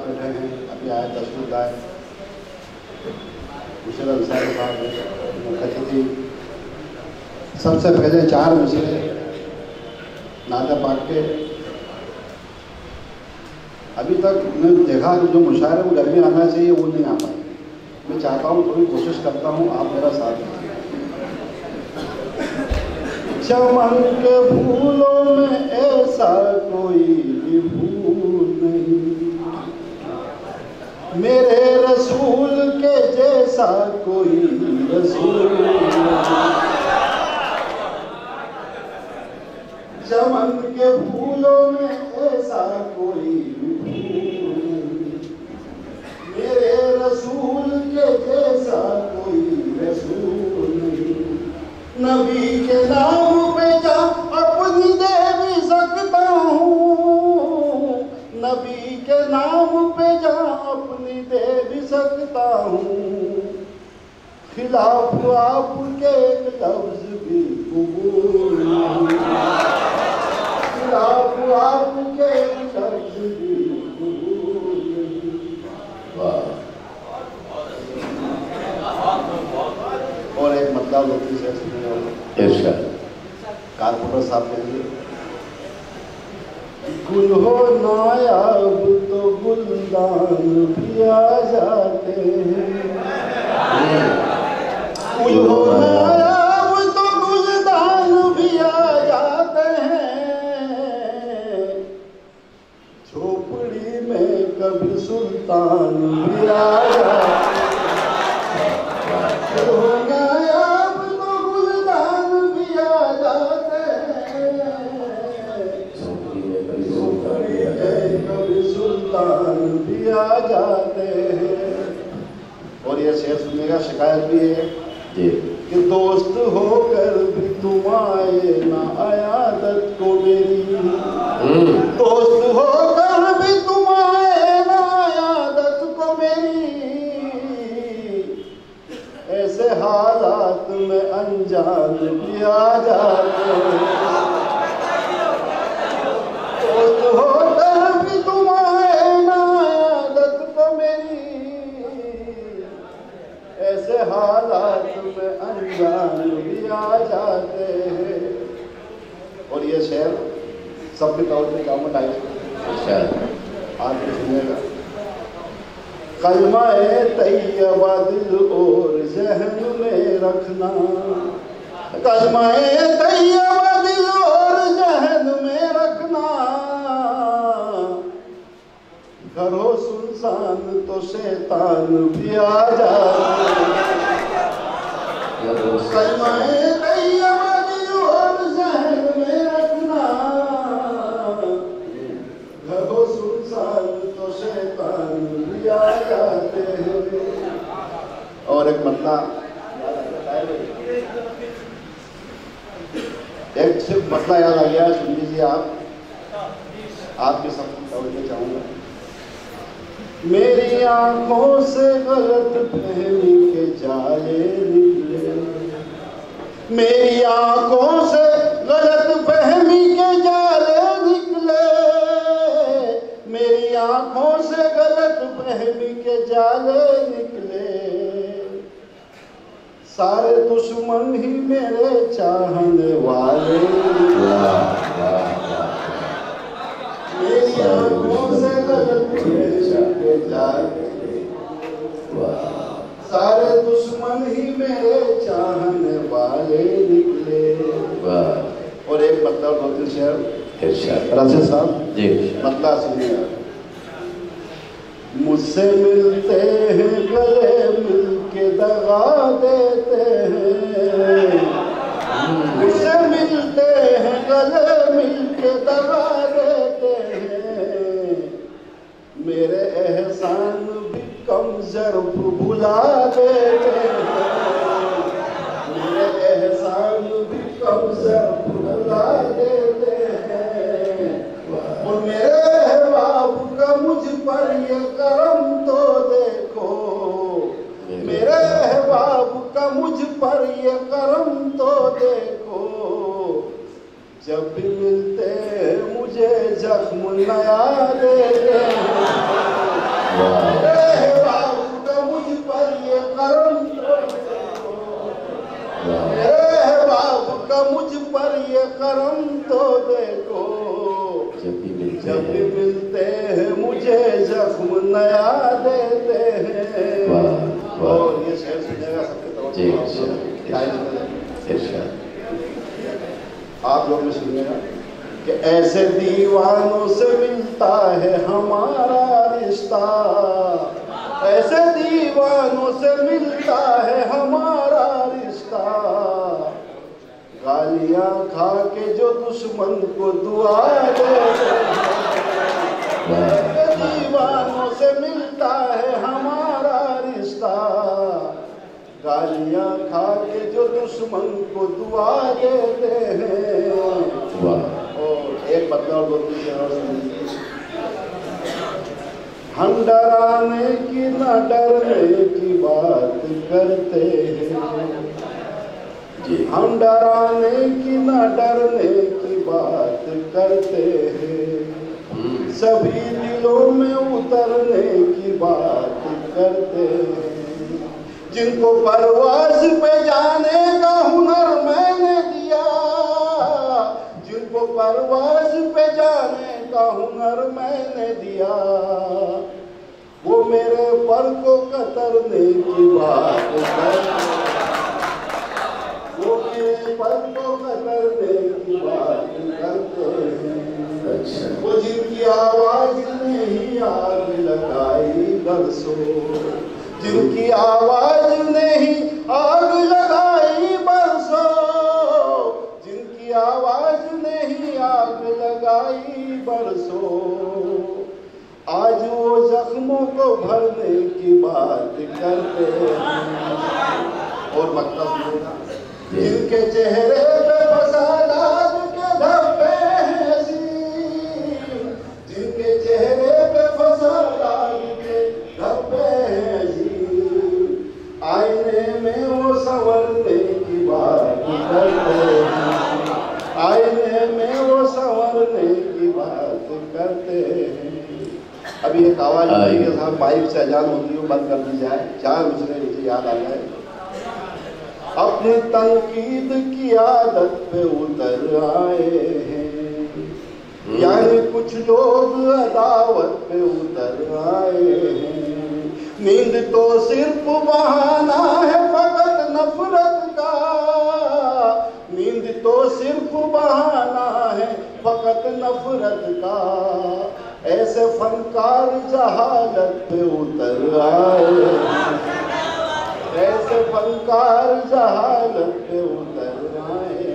साहब बैठे हैं, अभी आए तशरीफ लाए, मुशर्रफ अंसारी साहब कथी थी। सबसे पहले 4 मिसरे नादा पाक के अभी तक मैं देखा जो मुशायरे में गर्मी आना चाहिए वो नहीं आ पाई। मैं चाहता हूँ, थोड़ी कोशिश करता हूँ, आप मेरा साथ दें। चमन के फूलों में ऐसा कोई भी फूल नहीं, मेरे रसूल के जैसा कोई रसूल नहीं। चमन के फूलों में ऐसा कोई भी फूल नहीं, मेरे रसूल के जैसा कोई रसूल नहीं। नबी के नाम पे जा अपनी दे भी सकता हूँ, नबी के नाम पे जा अपनी दे भी सकता हूँ। खिलाफ आपके एक लफ्ज भी कबूल नहीं, खिलाफ आपके एक लफ्ज भी कबूल नहीं। वाह। और एक मतलब होती है कारपोरेटर साहब के लिए, गुल हो नायाब तो गुलदान भी आ जाते हैं, गुल हो नायाब तो गुलदान भी आ जाते हैं। झोपड़ी में कभी सुल्तान भी आ जाते हैं। भी आ जाते हैं। और ये शेर सुनने का शिकायत भी है कि दोस्त होकर भी तुम आए ना आयादत को मेरी, दोस्त होकर भी तुम आए ना आयादत को मेरी। ऐसे हालात में अनजान भी आ जाते हैं। दोस्त होकर भी तुम आए ना आयादत को मेरी, ऐसे हालात में अनजान भी आ जाते हैं। और ये शेर सबके तौर पे काम आए आज भी सुनेगा। कलमा-ए तैयबा दिल और ज़हन में रखना, कलमा-ए तैयबा दिल और ज़हन में रखना। घर हो सुनसान तो शैतान भी आ जाते। कलमा-ए तैयबा दिल और ज़हन में रखना, घर हो सुनसान तो शैतान भी आ जाते हैं। और एक मतला, एक सिर्फ मतला याद आ गया, सुन लीजिए आपके सबको तवज्जो चाहूंगा। मेरी आंखों से गलत फहमी के जाले निकले, मेरी आंखों से गलत फहमी के जाले निकले, मेरी आंखों से गलत फहमी के जाले निकले। सारे दुश्मन ही मेरे चाहने वाले, मेरी आंखों से गलत फहमी के जाले, सारे दुश्मन ही मेरे चाहने वाले निकले। और एक मतलब 2-3 शेर राशिद साहब जी मतलब सुनिए। मुझसे मिलते हैं गले मिलके दगा देते हैं, मुझसे मिलते हैं गले मिलके दगा देते हैं। मेरे एहसान भी कम ज़र्फ भुला देते हैं, मेरे एहसान भी कम ज़र्फ भुला देते हैं। और मेरे अहबाब का मुझ पर ये करम तो देखो, मेरे अहबाब का मुझ पर ये करम तो देखो। जब भी मिलते मुझे जख्म नया देते हैं, मेरे बाबू का मुझ पर ये करम तो देखो, मेरे बाबू का मुझ पर ये करम तो देखो, जब भी मिलते हैं मुझे जख्म नया देते हैं। और ये शेर सुनेगा सबके आप लोग भी सुनिएगा कि ऐसे दीवानों से मिलता है हमारा रिश्ता, ऐसे दीवानों से मिलता है हमारा रिश्ता, गालियां खा के जो दुश्मन को दुआ दे, ऐसे दीवानों से मिलता है हमारा रिश्ता, गालियां खा के जो दुश्मन को दुआ देते हैं। और एक बदलाव दो हम डराने की न डरने की बात करते हैं, हम डराने की न डरने की बात करते हैं, सभी दिलों में उतरने की बात करते हैं, जिनको परवाज़ पे जाने का हुनर मैंने दिया, जिनको परवाज़ पे जाने का हुनर मैंने दिया, वो मेरे पर को कतरने की बात करते, वो मेरे पर को कतरने की बात करते हैं। वो जिनकी आवाज ने ही आग लगाई बरसों, जिनकी आवाज ने ही आग लगाई बरसों, जिनकी आवाज ने ही आग लगाई बरसों, आज वो जख्मों को भरने की बात करते हैं। और मतलब जिनके चेहरे पे फसाद के धब्बे हैं सीन, जिनके चेहरे पे फसाद के धब्बे हैं सीन, आईने में वो संवरने की बात करते हैं, आईने में वो संवरने की बात करते हैं। अभी एक आवाज के साथ माइक से अजान होती है, बंद कर दी जाए, 4 बजने मुझे याद आ जाए। अपनी तनकीद की आदत पे उतर आए हैं, यानी कुछ लोग अदावत पे उतर आए हैं, नींद तो सिर्फ बहाना है फकत नफरत का, नींद तो सिर्फ बहाना है फकत नफरत का, ऐसे फनकार जहालत पे उतर आए, ऐसे फनकार जहालत पे उतर आए।